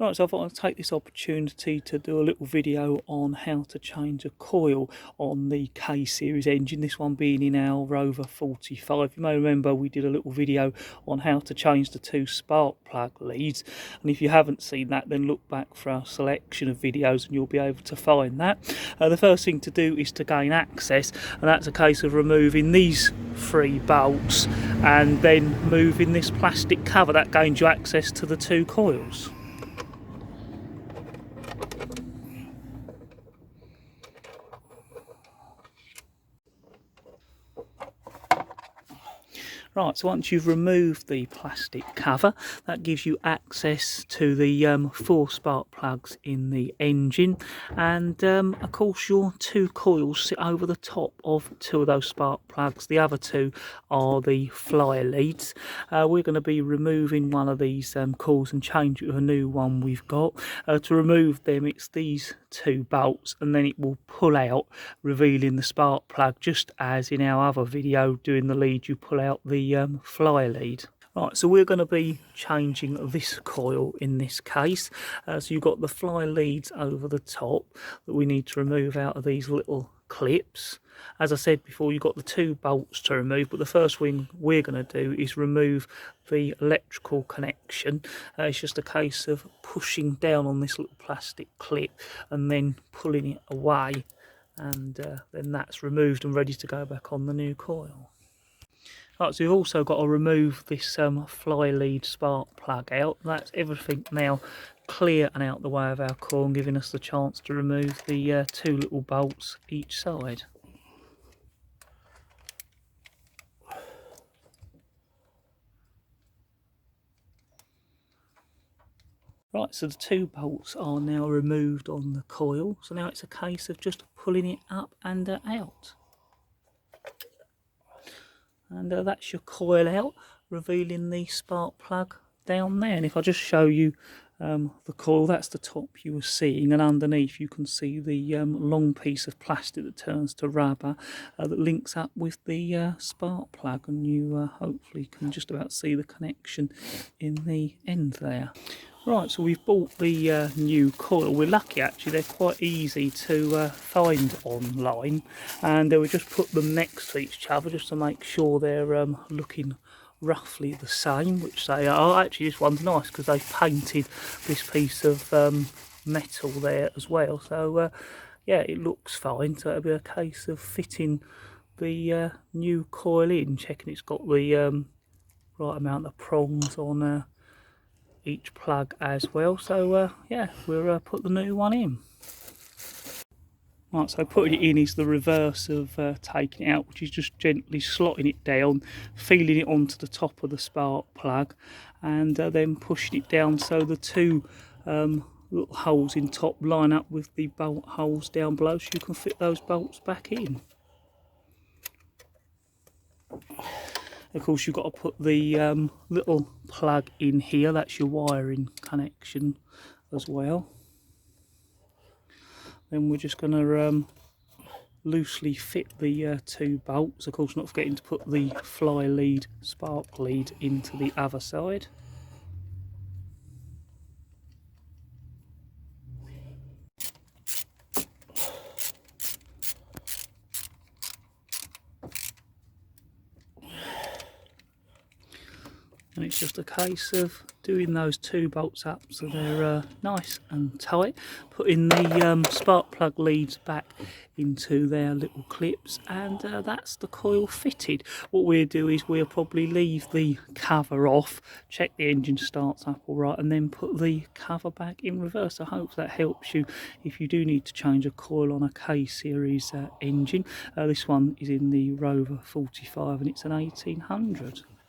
Right, so I thought I'd take this opportunity to do a little video on how to change a coil on the K series engine, this one being in our Rover 45. You may remember we did a little video on how to change the two spark plug leads, and if you haven't seen that, then look back for our selection of videos and you'll be able to find that. The first thing to do is to gain access, and that's a case of removing these 3 bolts and then moving this plastic cover. That gains you access to the 2 coils. Right, so once you've removed the plastic cover, that gives you access to the 4 spark plugs in the engine, and of course your 2 coils sit over the top of 2 of those spark plugs. The other 2 are the flyer leads. We're going to be removing one of these coils and change it with a new one we've got. To remove them, it's these 2 bolts, and then it will pull out, revealing the spark plug, just as in our other video doing the lead, you pull out the flyer lead. Right, so we're going to be changing this coil in this case. So you've got the flyer leads over the top that we need to remove out of these little clips. As I said before, you've got the 2 bolts to remove, but the first thing we're going to do is remove the electrical connection. It's just a case of pushing down on this little plastic clip and then pulling it away, and then that's removed and ready to go back on the new coil. Right, so we've also got to remove this fly lead spark plug out. That's everything now clear and out the way of our coil, and giving us the chance to remove the 2 little bolts each side. Right, so the 2 bolts are now removed on the coil, so now it's a case of just pulling it up and out. And that's your coil out, revealing the spark plug down there. And if I just show you the coil, that's the top you were seeing, and underneath you can see the long piece of plastic that turns to rubber that links up with the spark plug, and you hopefully can just about see the connection in the end there. Right, so we've bought the new coil. We're lucky actually, they're quite easy to find online, and we just put them next to each other just to make sure they're looking roughly the same, which they are. Actually, this one's nice because they've painted this piece of metal there as well, so yeah, it looks fine. So it'll be a case of fitting the new coil in, checking it's got the right amount of prongs on each plug as well. So yeah, we'll put the new one in. Right, so putting it in is the reverse of taking it out, which is just gently slotting it down, feeling it onto the top of the spark plug, and then pushing it down so the 2 little holes in top line up with the bolt holes down below, so you can fit those bolts back in. Of course, you've got to put the little plug in here, that's your wiring connection as well. Then we're just going to loosely fit the 2 bolts, of course not forgetting to put the fly lead spark lead into the other side. And it's just a case of doing those 2 bolts up so they're nice and tight, putting the spark plug leads back into their little clips, and that's the coil fitted. What we'll do is we'll probably leave the cover off, check the engine starts up all right, and then put the cover back in reverse. I hope that helps you if you do need to change a coil on a K series engine. This one is in the Rover 45 and it's an 1800.